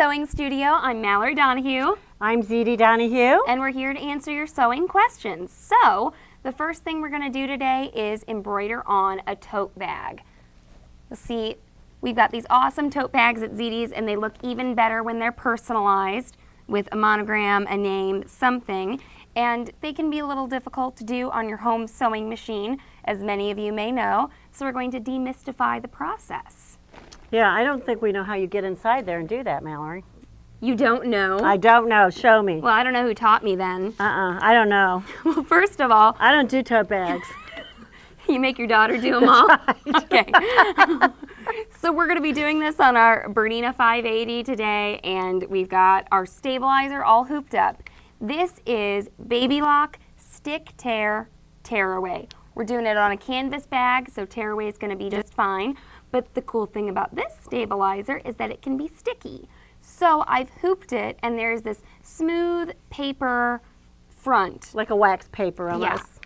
Sewing Studio. I'm Mallory Donahue. I'm Zede Donahue. And we're here to answer your sewing questions. So, the first thing we're going to do today is embroider on a tote bag. You'll see we've got these awesome tote bags at Zede's, and they look even better when they're personalized with a monogram, a name, something. And they can be a little difficult to do on your home sewing machine, as many of you may know. So we're going to demystify the process. Yeah, I don't think we know how you get inside there and do that, Mallory. You don't know? I don't know. Show me. Well, I don't know who taught me then. I don't know. Well, first of all, I don't do tote bags. You make your daughter do them all? Right. Okay. So we're going to be doing this on our Bernina 580 today, and we've got our stabilizer all hooped up. This is Baby Lock Stick Tear Tearaway. We're doing it on a canvas bag, so tearaway is going to be just fine. But the cool thing about this stabilizer is that it can be sticky. So I've hooped it, and there's this smooth paper front. Like a wax paper almost.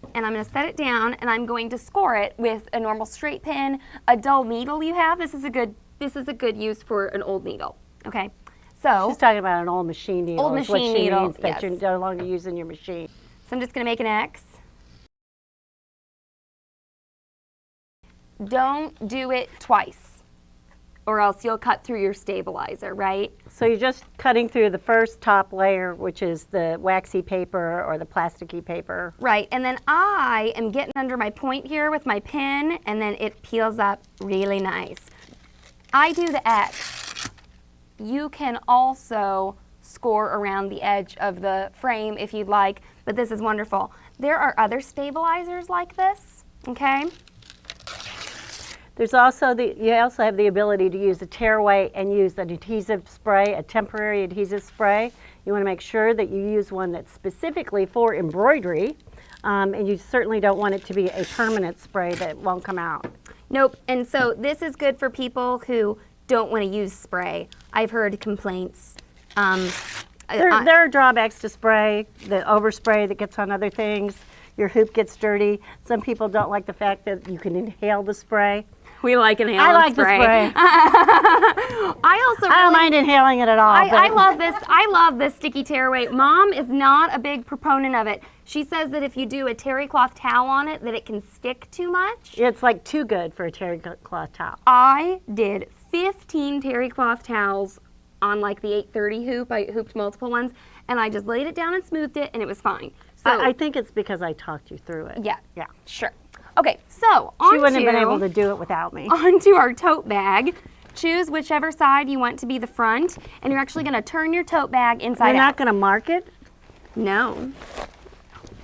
Yeah. And I'm going to set it down, and I'm going to score it with a normal straight pin, a dull needle you have. This is a good use for an old needle. Okay. So she's talking about an old machine needle. Old machine needle, that you're no longer using your machine. So I'm just going to make an X. Don't do it twice, or else you'll cut through your stabilizer, right? So you're just cutting through the first top layer, which is the waxy paper or the plasticky paper. Right, and then I am getting under my point here with my pin, and then it peels up really nice. I do the X. You can also score around the edge of the frame if you'd like, but this is wonderful. There are other stabilizers like this, okay? There's also you also have the ability to use a tearaway and use an adhesive spray, a temporary adhesive spray. You want to make sure that you use one that's specifically for embroidery, and you certainly don't want it to be a permanent spray that won't come out. Nope, and so this is good for people who don't want to use spray. I've heard complaints. There are drawbacks to spray, the overspray that gets on other things. Your hoop gets dirty. Some people don't like the fact that you can inhale the spray. We like inhaling I like spray. the spray. I don't mind inhaling it at all. I love this. I love this sticky tearaway. Mom is not a big proponent of it. She says that if you do a terry cloth towel on it, that it can stick too much. It's like too good for a terry cloth towel. I did 15 terry cloth towels on like the 830 hoop. I hooped multiple ones, and I just laid it down and smoothed it, and it was fine. So I think it's because I talked you through it. Yeah. Yeah. Sure. Okay, so she wouldn't have been able to do it without me. Onto our tote bag. Choose whichever side you want to be the front, and you're actually going to turn your tote bag inside out. You're not going to mark it? No.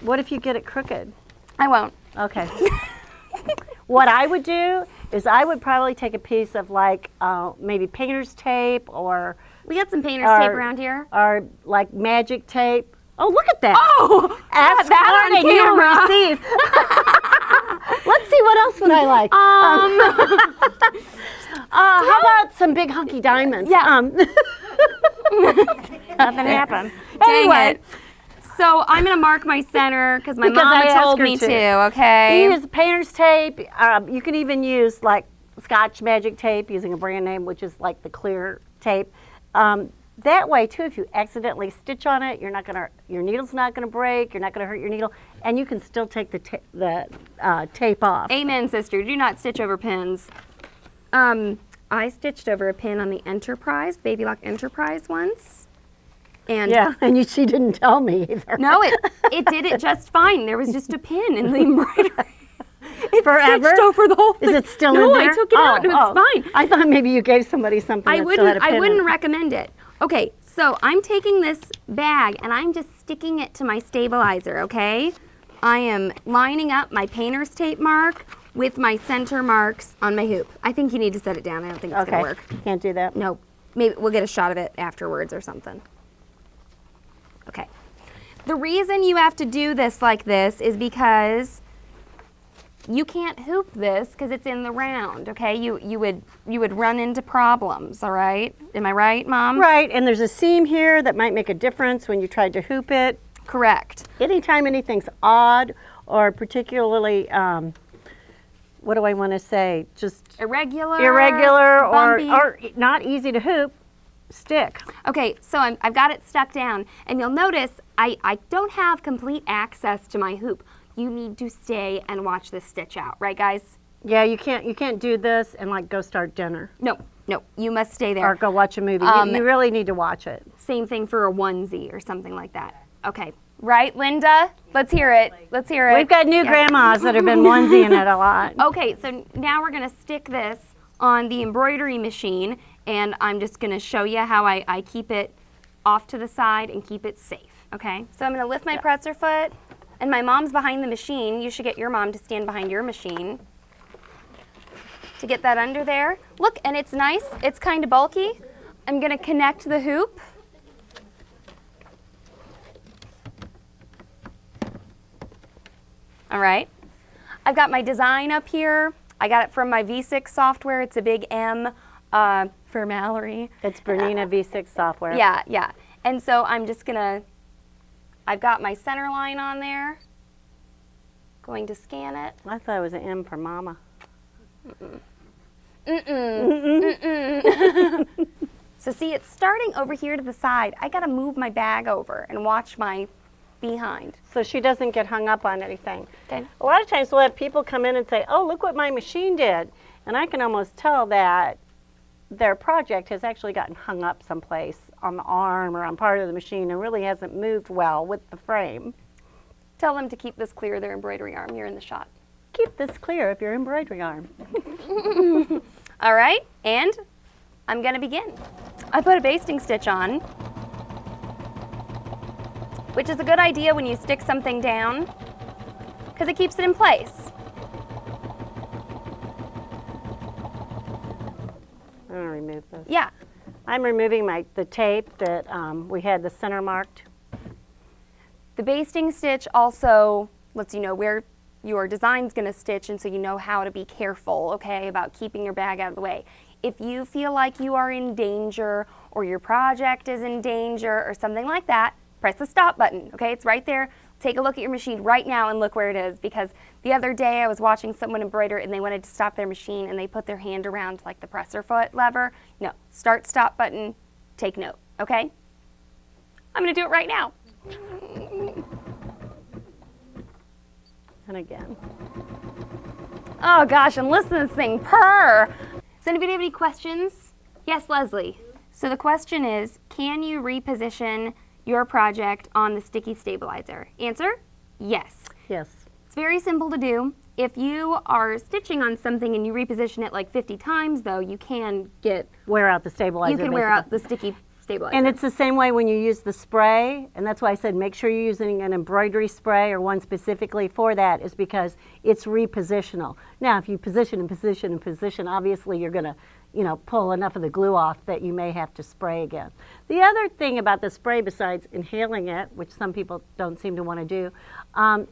What if you get it crooked? I won't. Okay. What I would do is I would probably take a piece of like maybe painter's tape or... We got some painter's tape around here. Or like magic tape. Oh, look at that. Oh! Ask that on and you camera. receive. Let's see, what else would I like? How about some big hunky diamonds? Yeah. Nothing happened. Dang it. So I'm going to mark my center because my mama told me to, okay? You use painter's tape. You can even use like Scotch magic tape using a brand name, which is like the clear tape. That way too, if you accidentally stitch on it, your needle's not going to break. You're not going to hurt your needle, and you can still take the tape off. Amen, sister. Do not stitch over pins. I stitched over a pin on the Enterprise, Baby Lock Enterprise once. And yeah, and she didn't tell me either. No, it did it just fine. There was just a pin in the embroidery. It forever? stitched over the whole thing. Is it still no, in there? I took it out. It's fine. I thought maybe you gave somebody something that still had a pin I wouldn't in it. recommend it. Okay, so I'm taking this bag and I'm just sticking it to my stabilizer, okay? I am lining up my painter's tape mark with my center marks on my hoop. I think you need to set it down. I don't think it's going to work. Can't do that? No. Maybe we'll get a shot of it afterwards or something. Okay. The reason you have to do this like this is because you can't hoop this because it's in the round, okay? You would run into problems, all right? Am I right, Mom? Right, and there's a seam here that might make a difference when you tried to hoop it. Correct. Anytime anything's odd or particularly, what do I want to say? Just irregular or bumpy. or not easy to hoop, stick. Okay, so I've got it stuck down, and you'll notice I don't have complete access to my hoop. You need to stay and watch this stitch out, right guys? Yeah, you can't do this and like go start dinner. No, you must stay there. Or go watch a movie. You really need to watch it. Same thing for a onesie or something like that. Okay, right, Linda? Let's hear it. Let's hear it. We've got new grandmas that have been onesieing it a lot. Okay, so now we're gonna stick this on the embroidery machine, and I'm just gonna show you how I keep it off to the side and keep it safe, okay? So I'm gonna lift my presser foot, and my mom's behind the machine. You should get your mom to stand behind your machine to get that under there. Look, and it's nice, it's kind of bulky. I'm gonna connect the hoop. All right, I've got my design up here. I got it from my V6 software. It's a big M for Mallory. It's Bernina V6 software. Yeah. And so I'm just gonna, I've got my center line on there. Going to scan it. I thought it was an M for mama. So see, it's starting over here to the side. I gotta move my bag over and watch my behind. So she doesn't get hung up on anything. Okay. A lot of times we'll have people come in and say, oh, look what my machine did. And I can almost tell that their project has actually gotten hung up someplace on the arm or on part of the machine and really hasn't moved well with the frame. Tell them to keep this clear of their embroidery arm here in the shot. Keep this clear of your embroidery arm. All right, and I'm gonna begin. I put a basting stitch on, which is a good idea when you stick something down because it keeps it in place. I'm gonna remove this. Yeah. I'm removing the tape that we had the center marked. The basting stitch also lets you know where your design's gonna stitch, and so you know how to be careful, okay, about keeping your bag out of the way. If you feel like you are in danger or your project is in danger or something like that, press the stop button, okay? It's right there. Take a look at your machine right now and look where it is, because the other day I was watching someone embroider and they wanted to stop their machine and they put their hand around like the presser foot lever. No, start stop button, take note, okay? I'm gonna do it right now. And again. Oh gosh, and listen to this thing purr. Does anybody have any questions? Yes, Leslie. So the question is, can you reposition your project on the sticky stabilizer? Answer, yes. Yes. It's very simple to do. If you are stitching on something and you reposition it like 50 times though, you can wear out the stabilizer. You can wear out the sticky stabilizer. And it's the same way when you use the spray, and that's why I said make sure you're using an embroidery spray or one specifically for that, is because it's repositional. Now, if you position and position and position, obviously you're going to, pull enough of the glue off that you may have to spray again. The other thing about the spray, besides inhaling it, which some people don't seem to want to do,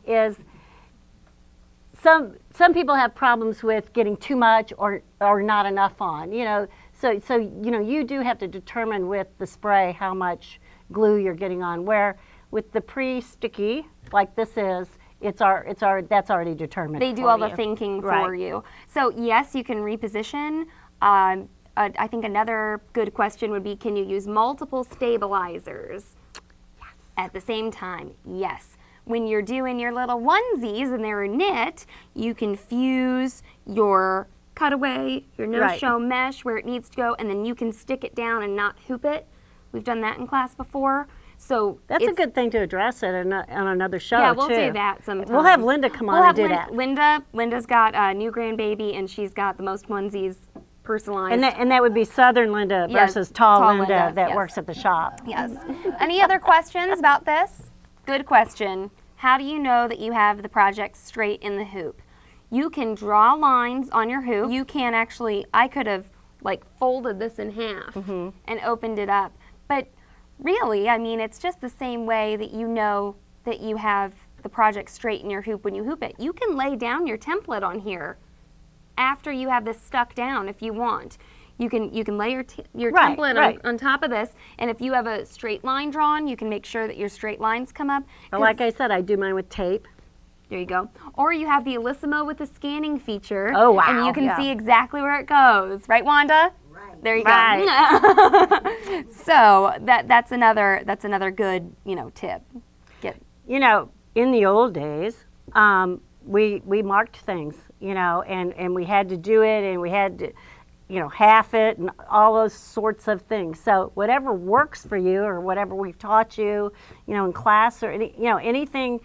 is some people have problems with getting too much or not enough on. So you do have to determine with the spray how much glue you're getting on. Where with the pre-sticky, like this is, that's already determined. They do all the thinking for you. So yes, you can reposition. I think another good question would be, can you use multiple stabilizers at the same time? Yes. When you're doing your little onesies and they're knit, you can fuse your cutaway, your no-show mesh where it needs to go, and then you can stick it down and not hoop it. We've done that in class before. So that's a good thing to address it on another show. Yeah, we'll do that sometime. We'll have Linda come on and do that. Linda's got a new grandbaby, and she's got the most onesies personalized. And that would be Southern Linda versus tall Linda that works at the shop. Yes. Any other questions about this? Good question. How do you know that you have the project straight in the hoop? You can draw lines on your hoop. You can actually, I could have folded this in half and opened it up. But really, I mean, it's just the same way that you know that you have the project straight in your hoop when you hoop it. You can lay down your template on here after you have this stuck down if you want. You can lay your template on top of this, and if you have a straight line drawn, you can make sure that your straight lines come up. Well, like I said, I do mine with tape. There you go. Or you have the Elissimo with the scanning feature. Oh, wow. And you can see exactly where it goes. Right, Wanda? Right. There you Right. go. So that's another good, tip. In the old days, we marked things, and we had to do it, and we had to, half it, and all those sorts of things. So whatever works for you, or whatever we've taught you, in class, or anything,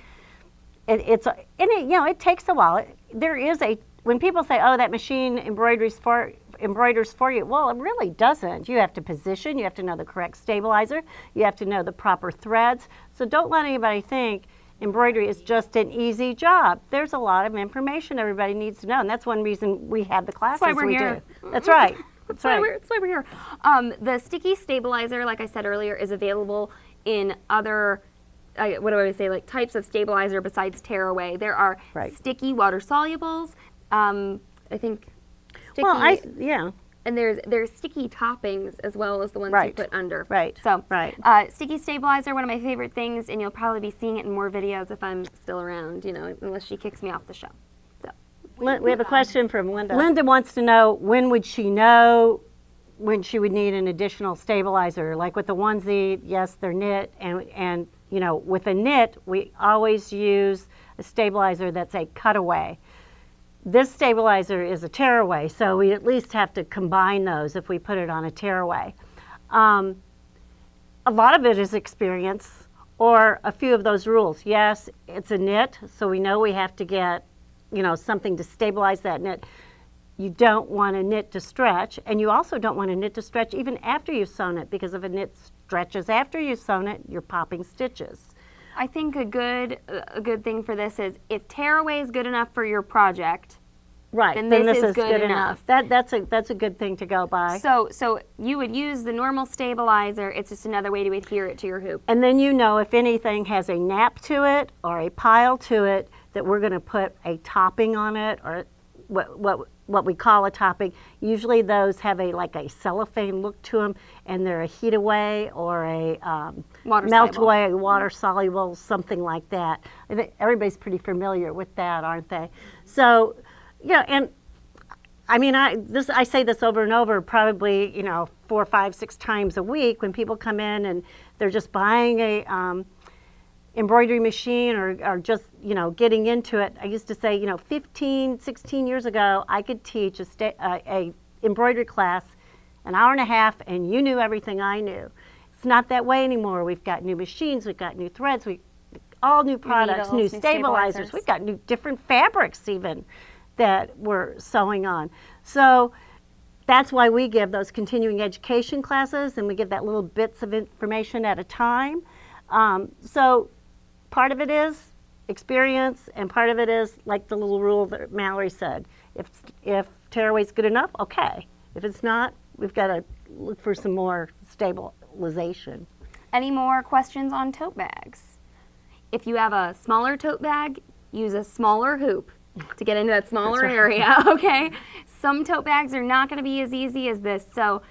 it takes a while. When people say, "Oh, that machine embroiders for you," well, it really doesn't. You have to position, you have to know the correct stabilizer, you have to know the proper threads. So don't let anybody think embroidery is just an easy job. There's a lot of information everybody needs to know, and that's one reason we have the classes That's why we're we here. do. That's right. That's right. That's why we're here. The sticky stabilizer, like I said earlier, is available in other, what do I say, like types of stabilizer besides tearaway. There are sticky water solubles. I think sticky. Well, And there's sticky toppings as well as the ones you put under. Right. So, right. Sticky stabilizer, one of my favorite things, and you'll probably be seeing it in more videos if I'm still around, unless she kicks me off the show. So. We have a question from Linda. Linda wants to know, when would she know when she would need an additional stabilizer? Like with the onesie, yes, they're knit, and with a knit, we always use a stabilizer that's a cutaway. This stabilizer is a tearaway, so we at least have to combine those if we put it on a tearaway. A lot of it is experience, or a few of those rules. Yes, it's a knit, so we know we have to get, something to stabilize that knit. You don't want a knit to stretch, and you also don't want a knit to stretch even after you've sewn it, because if a knit stretches after you've sewn it, you're popping stitches. I think a good thing for this is, if tearaway is good enough for your project, right, then this is good enough. That's a good thing to go by. So you would use the normal stabilizer. It's just another way to adhere it to your hoop. And then if anything has a nap to it or a pile to it, that we're going to put a topping on it, or what we call a topping. Usually those have a cellophane look to them, and they're a heat away or a melt away, water soluble, something like that. I think everybody's pretty familiar with that, aren't they? So, and I mean, I say this over and over, probably 4, 5, 6 times a week when people come in and they're just buying a embroidery machine or just getting into it. I used to say 15, 16 years ago I could teach a embroidery class an hour and a half and you knew everything I knew. It's not that way anymore. We've got new machines, we've got new threads, all new products, needles, new stabilizers. We've got new different fabrics even that we're sewing on. So that's why we give those continuing education classes, and we give that little bits of information at a time. So part of it is experience, and part of it is like the little rule that Mallory said. If tearaway's good enough, okay. If it's not, we've got to look for some more stabilization. Any more questions on tote bags? If you have a smaller tote bag, use a smaller hoop to get into that smaller area, okay? Some tote bags are not going to be as easy as this, so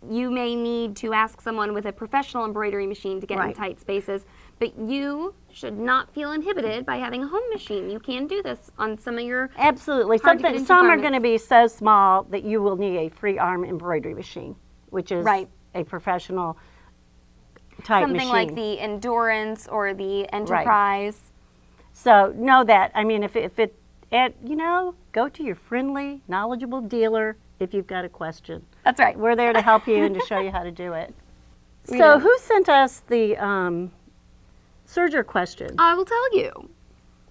you may need to ask someone with a professional embroidery machine to get in tight spaces, but you should not feel inhibited by having a home machine. You can do this on some of your Absolutely. Some are going to be so small that you will need a free arm embroidery machine, which is a professional type something machine. Like the Endurance or the Enterprise. So know that. I mean, go to your friendly, knowledgeable dealer if you've got a question. That's right. We're there to help you and to show you how to do it. So who sent us the Serger question? I will tell you.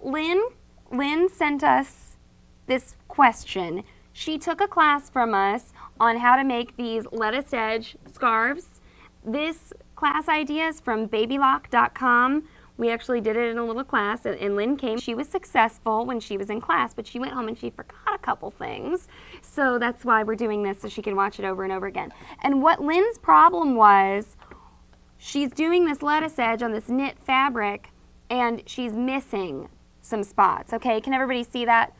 Lynn sent us this question. She took a class from us on how to make these lettuce edge scarves. This class idea is from babylock.com. We actually did it in a little class, and Lynn came. She was successful when she was in class, but she went home and she forgot a couple things. So that's why we're doing this, so she can watch it over and over again. And what Lynn's problem was, she's doing this lettuce edge on this knit fabric, and she's missing some spots. Okay, can everybody see that?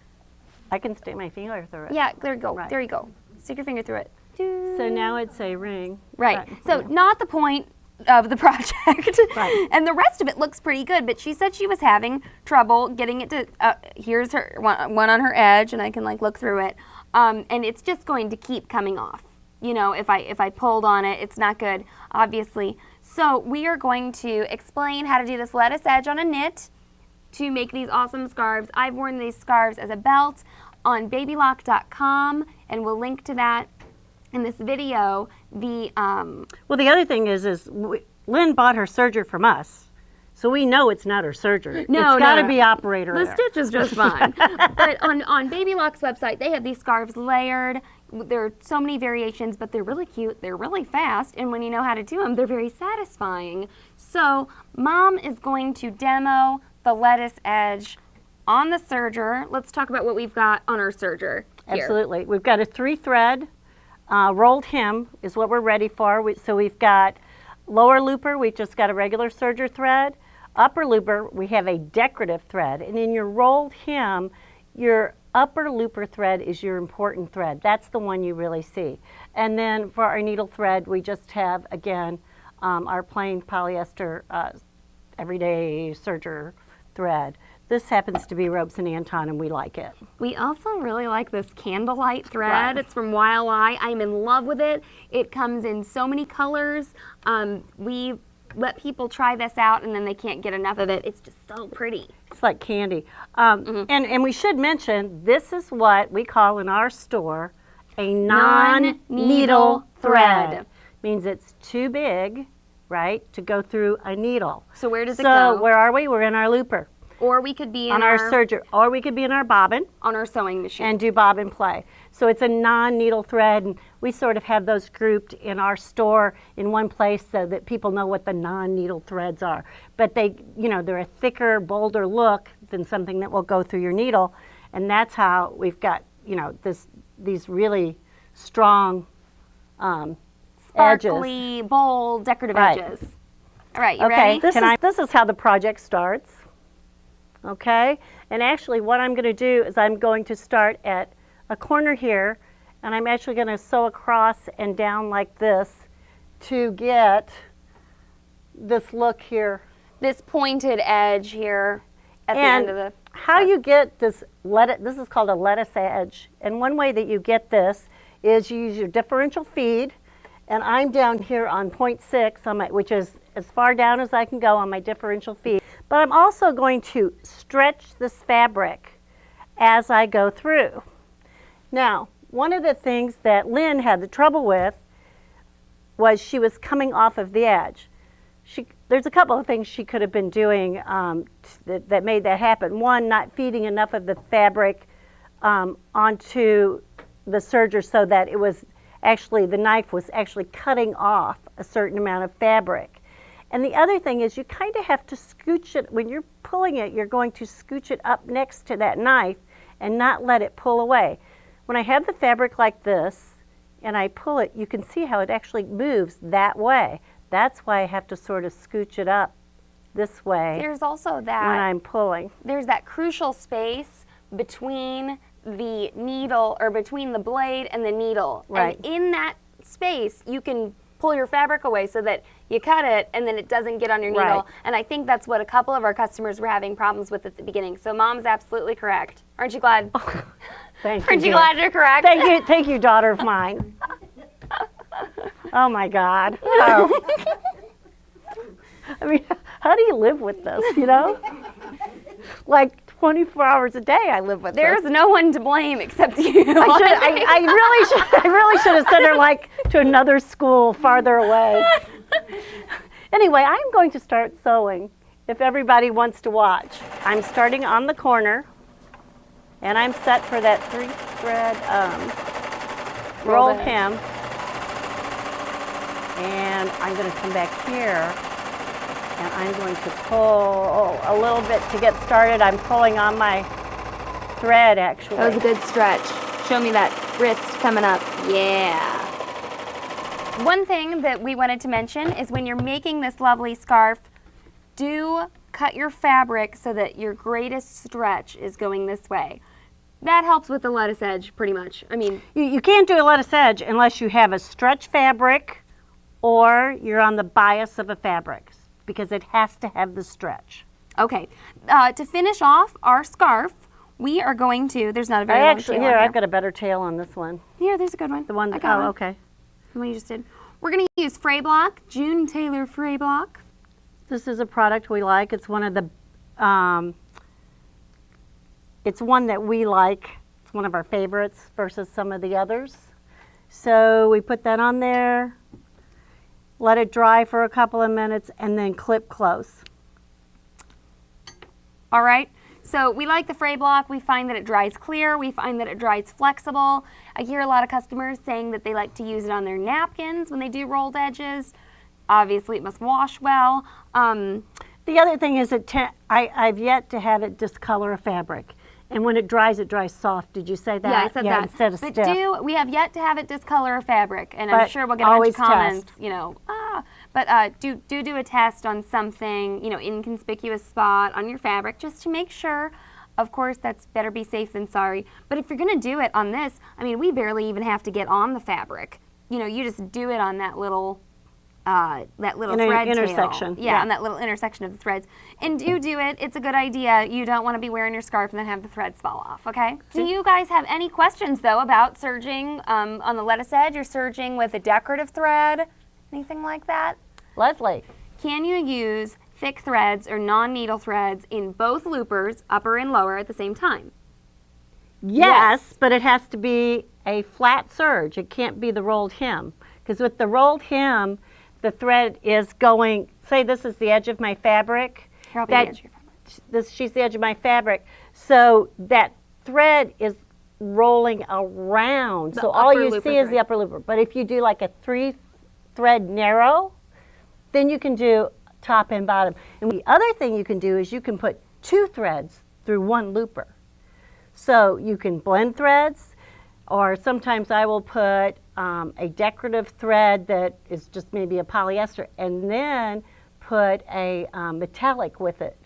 I can stick my finger through it. Yeah, there you go. Right. There you go. Stick your finger through it. So now it's a ring. Right. So not the point of the project. Right. And the rest of it looks pretty good, but she said she was having trouble getting it to, here's her one on her edge, and I can look through it, and it's just going to keep coming off. you know, if I pulled on it, it's not good, obviously. So we are going to explain how to do this lettuce edge on a knit to make these awesome scarves. I've worn these scarves as a belt on babylock.com, and we'll link to that in this video. The Well, the other thing is Lynn bought her serger from us. So we know it's not her serger. No, it's got to no. be operator The there. stitch is just fine. But on Baby Lock's website, they have these scarves layered. There are so many variations, but they're really cute. They're really fast, and when you know how to do them, they're very satisfying. So Mom is going to demo the lettuce edge on the serger. Let's talk about what we've got on our serger here. Absolutely. We've got a 3-thread rolled hem is what we're ready for. So we've got lower looper, we've just got a regular serger thread. Upper looper, we have a decorative thread. And in your rolled hem, your upper looper thread is your important thread. That's the one you really see. And then for our needle thread, we just have, again, our plain polyester everyday serger thread. This happens to be Ropes and Anton, and we like it. We also really like this candlelight thread. Right. It's from YLI. I'm in love with it. It comes in so many colors. We let people try this out, and then they can't get enough of it. It's just so pretty. It's like candy. And we should mention, this is what we call in our store a non-needle thread. Means it's too big, right, to go through a needle. So where does it go? So where are we? We're in our looper. Or we could be in On our serger, or we could be in our bobbin on our sewing machine. and do bobbin play. So it's a non-needle thread, and we sort of have those grouped in our store in one place so that people know what the non-needle threads are. But they, you know, they're a thicker, bolder look than something that will go through your needle, and that's how we've got, you know, these really strong edges. Sparkly, bold, decorative Right. edges. All right, you Okay, ready? this is how the project starts. Okay, and actually what I'm going to do is I'm going to start at a corner here, and I'm actually going to sew across and down like this to get this look here. This pointed edge here at the end of the... How you get this this is called a lettuce edge, and one way that you get this is you use your differential feed, and I'm down here on 0.6 on my, which is as far down as I can go on my differential feed. But I'm also going to stretch this fabric as I go through. Now, one of the things that Lynn had the trouble with was she was coming off of the edge. There's a couple of things she could have been doing that made that happen. One, not feeding enough of the fabric onto the serger so that it was actually, the knife was actually cutting off a certain amount of fabric. And the other thing is you kind of have to scooch it. When you're pulling it, you're going to scooch it up next to that knife and not let it pull away. When I have the fabric like this and I pull it, you can see how it actually moves that way. That's why I have to sort of scooch it up this way There's also that... when I'm pulling. There's that crucial space between the needle, or between the blade and the needle. Right. And in that space, you can pull your fabric away so that you cut it and then it doesn't get on your needle. Right. And I think that's what a couple of our customers were having problems with at the beginning. So Mom's absolutely correct. Aren't you glad? Thank you. Aren't you dear. glad you're correct? Thank you, daughter of mine. Oh my God. Oh. I mean, how do you live with this, you know? Like 24 hours a day I live with There's this. no one to blame except you. I really should have sent her like to another school farther away. Anyway, I'm going to start sewing if everybody wants to watch. I'm starting on the corner, and I'm set for that 3-thread rolled hem. And I'm going to come back here, and I'm going to pull a little bit to get started. I'm pulling on my thread, actually. That was a good stretch. Show me that wrist coming up. Yeah. One thing that we wanted to mention is when you're making this lovely scarf, do cut your fabric so that your greatest stretch is going this way. That helps with the lettuce edge pretty much. I mean, You can't do a lettuce edge unless you have a stretch fabric or you're on the bias of a fabric, because it has to have the stretch. okay. To finish off our scarf, we are going to, there's not a very long tail on Here, here. I've got a better tail on this one. Here, there's a good one. The one, I got one. okay. We just did. We're going to use Fray block, June Tailor Fray block. This is a product we like. It's one of the, it's one that we like. It's one of our favorites versus some of the others. So we put that on there, let it dry for a couple of minutes, and then clip close. All right. So we like the Fray block. We find that it dries clear. We find that it dries flexible. I hear a lot of customers saying that they like to use it on their napkins when they do rolled edges. Obviously, it must wash well. The other thing is that I've yet to have it discolor a fabric. And when it dries soft. Did you say that? Yeah, I said that. Instead of but stiff. we have yet to have it discolor a fabric, and I'm But sure we'll get a bunch of always comments, test. you know, but do a test on something, you know, inconspicuous spot on your fabric, just to make sure. Of course, that's better be safe than sorry. But if you're going to do it on this, I mean, we barely even have to get on the fabric. You know, you just do it on that little thread intersection. tail. Yeah, on that little intersection of the threads. And do it. It's a good idea. You don't want to be wearing your scarf and then have the threads fall off, okay? Do you guys have any questions, though, about serging on the lettuce edge or serging with a decorative thread? Anything like that? Leslie. Can you use thick threads or non-needle threads in both loopers, upper and lower, at the same time? Yes, but it has to be a flat serge. It can't be the rolled hem. Because with the rolled hem, the thread is going, say this is the edge of my fabric. Here, I'll be the edge of your fabric. She's the edge of my fabric. So that thread is rolling around. The So all upper you looper see is thread. the upper looper. But if you do like a 3-thread narrow, then you can do top and bottom. And the other thing you can do is you can put 2 threads through 1 looper. So you can blend threads, or sometimes I will put a decorative thread that is just maybe a polyester, and then put a metallic with it.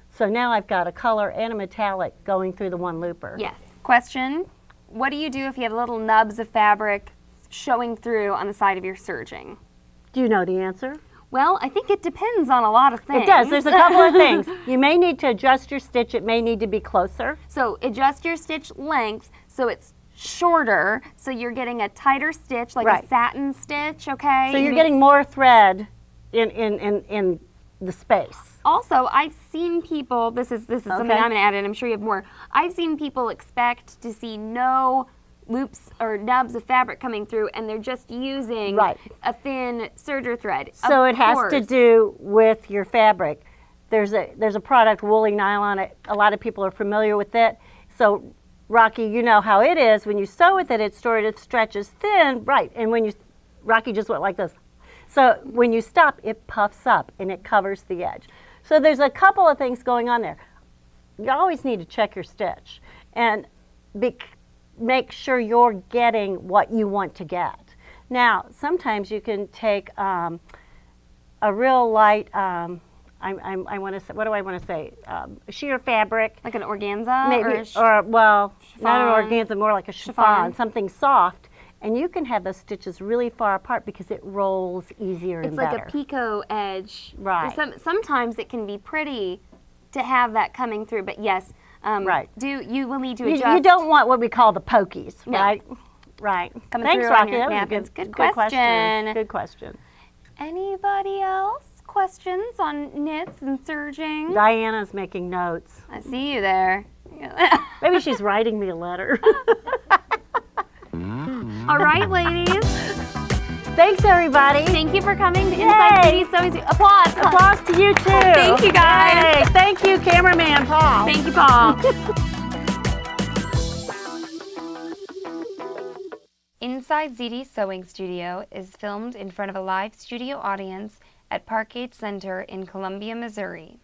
So now I've got a color and a metallic going through the 1 looper. Yes. Question, what do you do if you have little nubs of fabric showing through on the side of your serging? Do you know the answer? Well, I think it depends on a lot of things. It does. There's a couple of things. You may need to adjust your stitch. It may need to be closer. So adjust your stitch length so it's shorter, so you're getting a tighter stitch, like Right. a satin stitch, okay? So you're getting more thread in the space. Also, I've seen people, this is something I'm Okay. going to add in, I'm sure you have more. I've seen people expect to see no loops or nubs of fabric coming through, and they're just using Right. a thin serger thread. So Of it has to course. do with your fabric. There's a product, woolly nylon. A lot of people are familiar with it. So Rocky, you know how it is. When you sew with it, it sort of stretches thin, right? And when Rocky just went like this. So when you stop, it puffs up and it covers the edge. So there's a couple of things going on there. You always need to check your stitch and make sure you're getting what you want to get. Now, sometimes you can take a real light, I want to say, what do I want to say? Sheer fabric. Like an organza? Maybe, or not chiffon. an organza, more like a chiffon, Chiffon. something soft. And you can have those stitches really far apart because it rolls easier It's and like better. a picot edge. Right. Sometimes it can be pretty to have that coming through, but yes, Right. You will need to You, adjust. you don't want what we call the pokies, No. right? Right. Coming Thanks, through on Rocky. your That was a napkins. Good question. question. Good question. Anybody else? Questions on knits and serging? Diana's making notes. I see you there. Maybe she's writing me a letter. All right, ladies. Thanks, everybody. Thank you for coming to Inside Yay. Zede Sewing Studio. Applause. Applause to you, too. Thank you, guys. Yay. Thank you, cameraman Paul. Thank you, Paul. Inside Zede Sewing Studio is filmed in front of a live studio audience at Parkgate Center in Columbia, Missouri.